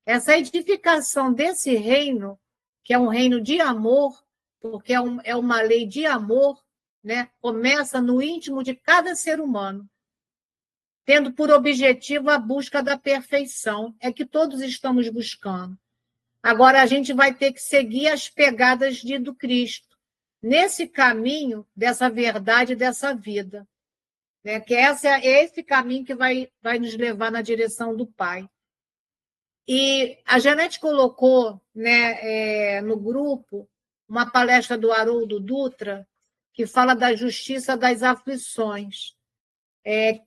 essa edificação desse reino, que é um reino de amor, porque é uma lei de amor, né, começa no íntimo de cada ser humano, tendo por objetivo a busca da perfeição, é que todos estamos buscando. Agora, a gente vai ter que seguir as pegadas do Cristo, nesse caminho dessa verdade, dessa vida, né? Que é esse caminho que vai nos levar na direção do Pai. E a Janete colocou, né, no grupo uma palestra do Haroldo Dutra, que fala da justiça das aflições.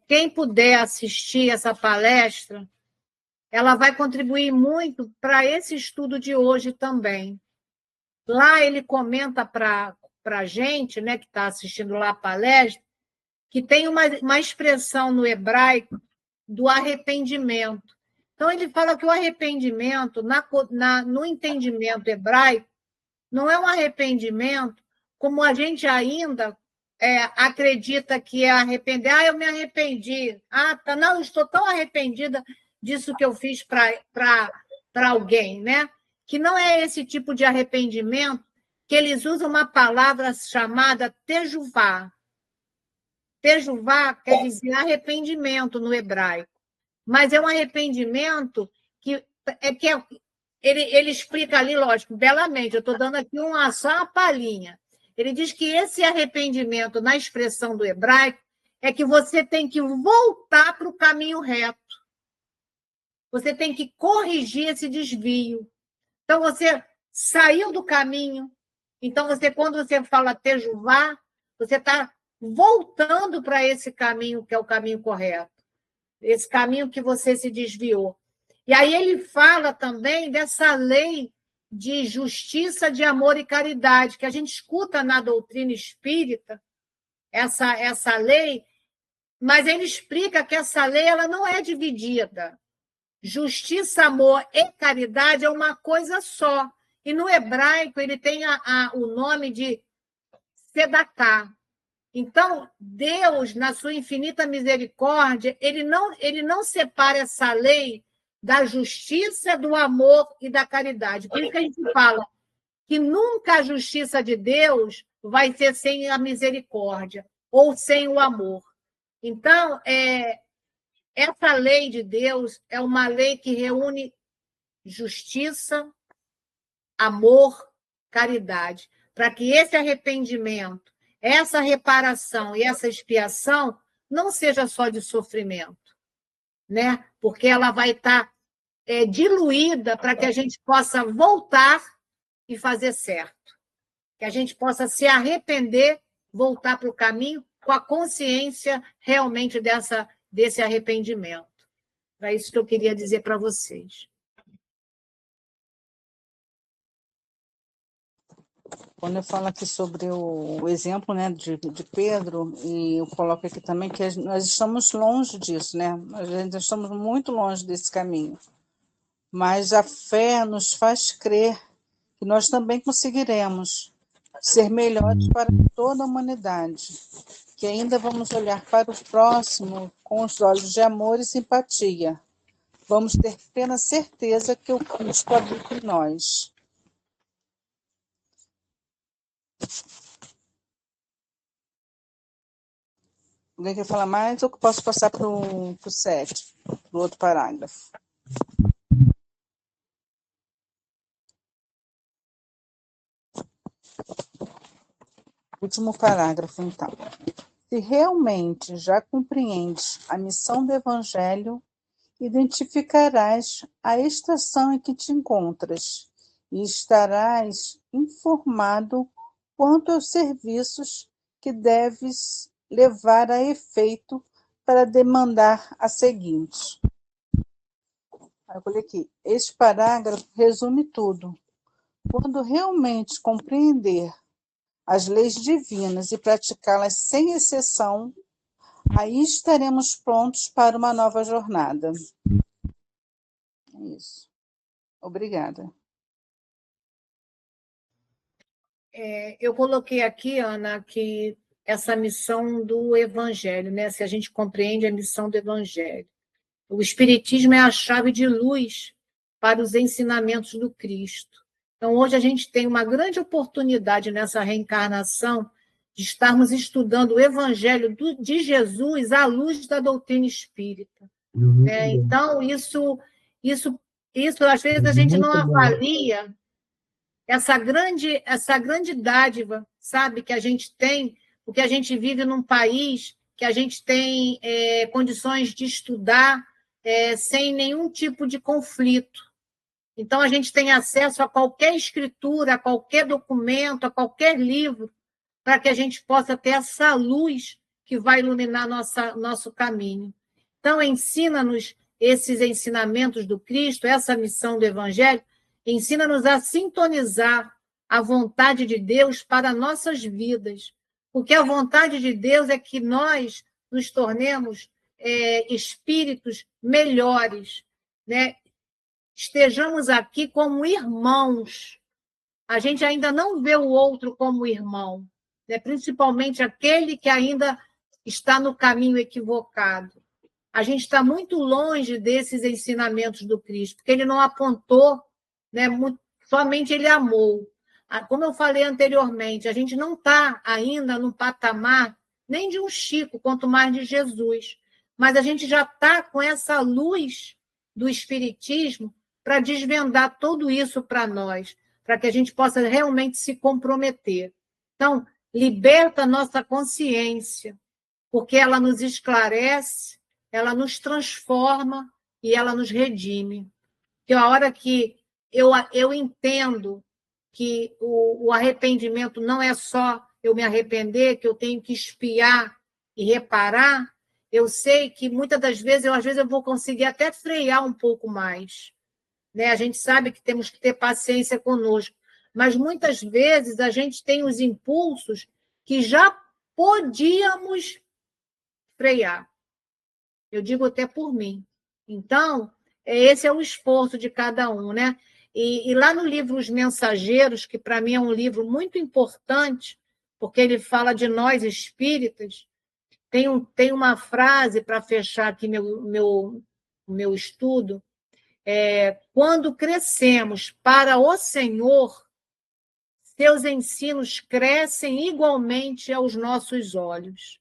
Quem puder assistir essa palestra, ela vai contribuir muito para esse estudo de hoje também. Lá ele comenta para a gente, né, que está assistindo lá a palestra, que tem uma expressão no hebraico do arrependimento. Então, ele fala que o arrependimento, no entendimento hebraico, não é um arrependimento como a gente ainda acredita que é arrepender. Eu me arrependi. Tá, não, estou tão arrependida disso que eu fiz para alguém, né? Que não é esse tipo de arrependimento, que eles usam uma palavra chamada tejuvá. Tejuvá quer dizer arrependimento no hebraico, mas é um arrependimento que ele explica ali, lógico, belamente. Eu estou dando aqui só uma palhinha. Ele diz que esse arrependimento, na expressão do hebraico, é que você tem que voltar para o caminho reto. Você tem que corrigir esse desvio. Então, você saiu do caminho. Então, quando você fala tejuvá, você está voltando para esse caminho que é o caminho correto. Esse caminho que você se desviou. E aí ele fala também dessa lei de justiça, de amor e caridade, que a gente escuta na doutrina espírita, essa lei, mas ele explica que essa lei ela não é dividida. Justiça, amor e caridade é uma coisa só. E no hebraico ele tem o nome de Sedaká. Então, Deus, na sua infinita misericórdia, ele não separa essa lei da justiça, do amor e da caridade. Por isso que a gente fala que nunca a justiça de Deus vai ser sem a misericórdia ou sem o amor. Então, essa lei de Deus é uma lei que reúne justiça, amor, caridade, para que esse arrependimento, essa reparação e essa expiação não seja só de sofrimento, né? Porque ela vai estar diluída para que a gente possa voltar e fazer certo, que a gente possa se arrepender, voltar para o caminho com a consciência realmente desse arrependimento. É isso que eu queria dizer para vocês. Quando eu falo aqui sobre o exemplo, né, de Pedro, e eu coloco aqui também que nós estamos longe disso, né? Nós ainda estamos muito longe desse caminho. Mas a fé nos faz crer que nós também conseguiremos ser melhores para toda a humanidade, que ainda vamos olhar para o próximo com os olhos de amor e simpatia. Vamos ter plena certeza que o Cristo habita em nós. Alguém quer falar mais ou que posso passar para o 7, para o outro parágrafo? Último parágrafo, então. Se realmente já compreendes a missão do Evangelho, identificarás a estação em que te encontras e estarás informado quanto aos serviços que deves levar a efeito para demandar a seguinte. Eu coloquei aqui. Este parágrafo resume tudo. Quando realmente compreender as leis divinas e praticá-las sem exceção, aí estaremos prontos para uma nova jornada. É isso. Obrigada. Eu coloquei aqui, Ana, que essa missão do Evangelho, né? Se a gente compreende a missão do Evangelho. O Espiritismo é a chave de luz para os ensinamentos do Cristo. Então, hoje a gente tem uma grande oportunidade nessa reencarnação de estarmos estudando o Evangelho de Jesus à luz da doutrina espírita. Então, isso, às vezes, a gente não avalia essa grande dádiva, sabe, que a gente tem, porque a gente vive num país que a gente tem condições de estudar sem nenhum tipo de conflito. Então, a gente tem acesso a qualquer escritura, a qualquer documento, a qualquer livro, para que a gente possa ter essa luz que vai iluminar nosso caminho. Então, ensina-nos esses ensinamentos do Cristo, essa missão do Evangelho, ensina-nos a sintonizar a vontade de Deus para nossas vidas, porque a vontade de Deus é que nós nos tornemos espíritos melhores, né? Estejamos aqui como irmãos. A gente ainda não vê o outro como irmão, né? Principalmente aquele que ainda está no caminho equivocado. A gente está muito longe desses ensinamentos do Cristo, porque ele não apontou, né? Somente ele amou. Como eu falei anteriormente, a gente não está ainda no patamar nem de um Chico, quanto mais de Jesus. Mas a gente já está com essa luz do Espiritismo para desvendar tudo isso para nós, para que a gente possa realmente se comprometer. Então, liberta a nossa consciência, porque ela nos esclarece, ela nos transforma e ela nos redime. Que a hora que eu entendo que o arrependimento não é só eu me arrepender, que eu tenho que espiar e reparar, eu sei que muitas das vezes, às vezes eu vou conseguir até frear um pouco mais. Né? A gente sabe que temos que ter paciência conosco, mas muitas vezes a gente tem os impulsos que já podíamos frear. Eu digo até por mim. Então, esse é o esforço de cada um, né? E lá no livro Os Mensageiros, que para mim é um livro muito importante, porque ele fala de nós espíritas, tem uma frase para fechar aqui meu estudo. Quando crescemos para o Senhor, seus ensinos crescem igualmente aos nossos olhos.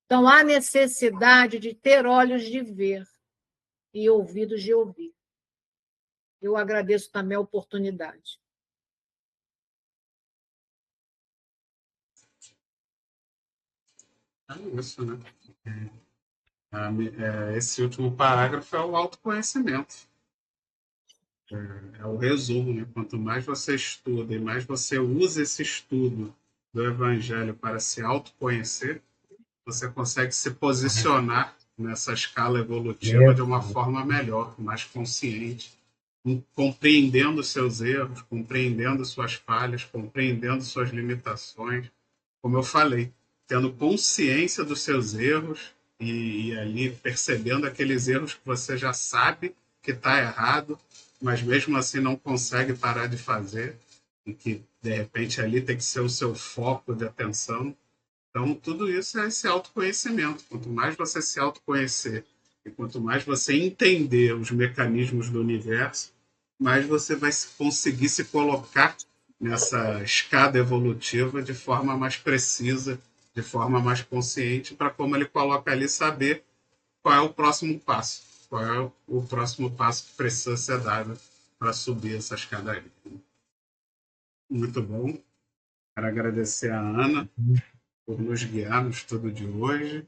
Então, há necessidade de ter olhos de ver e ouvidos de ouvir. Eu agradeço também a oportunidade. É isso, né? Esse último parágrafo é o autoconhecimento. É o resumo, né? Quanto mais você estuda e mais você usa esse estudo do Evangelho para se autoconhecer, você consegue se posicionar nessa escala evolutiva de uma forma melhor, mais consciente, compreendendo seus erros, compreendendo suas falhas, compreendendo suas limitações. Como eu falei, tendo consciência dos seus erros e ali percebendo aqueles erros que você já sabe que está errado, mas mesmo assim não consegue parar de fazer, e que de repente ali tem que ser o seu foco de atenção. Então, tudo isso é esse autoconhecimento. Quanto mais você se autoconhecer e quanto mais você entender os mecanismos do universo, mais você vai conseguir se colocar nessa escada evolutiva de forma mais precisa, de forma mais consciente, para, como ele coloca ali, saber qual é o próximo passo, qual é o próximo passo que precisa ser dado para subir essa escadaria. Muito bom. Quero agradecer a Ana por nos guiar no estudo de hoje.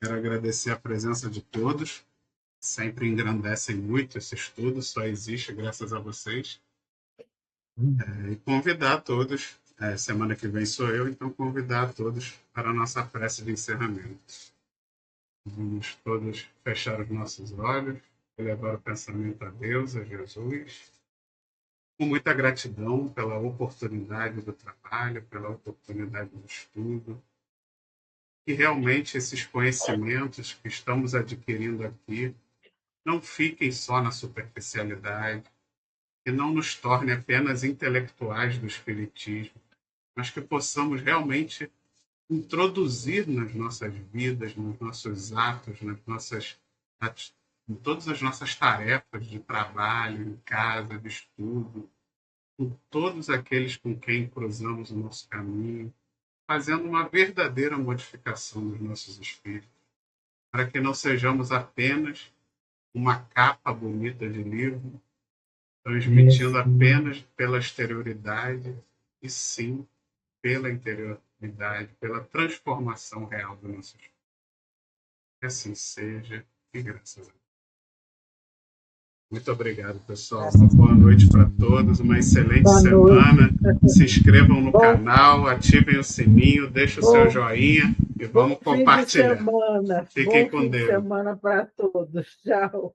Quero agradecer a presença de todos. Sempre engrandecem muito esse estudo, só existe graças a vocês. E convidar a todos, semana que vem sou eu, então convidar a todos para a nossa prece de encerramento. Vamos todos fechar os nossos olhos, elevar o pensamento a Deus, a Jesus, com muita gratidão pela oportunidade do trabalho, pela oportunidade do estudo, que realmente esses conhecimentos que estamos adquirindo aqui não fiquem só na superficialidade, que não nos torne apenas intelectuais do espiritismo, mas que possamos realmente introduzir nas nossas vidas, nos nossos atos, em todas as nossas tarefas de trabalho, em casa, de estudo, com todos aqueles com quem cruzamos o nosso caminho, fazendo uma verdadeira modificação dos nossos espíritos, para que não sejamos apenas uma capa bonita de livro, transmitindo apenas pela exterioridade, e sim pela interioridade, pela transformação real do nosso espírito. Que assim seja, e graças a Deus. Muito obrigado, pessoal. Uma boa noite para todos, uma excelente semana. Se inscrevam no canal, ativem o sininho, deixem o seu joinha e vamos compartilhar. Fiquem com Deus. Bom fim de semana para todos. Tchau.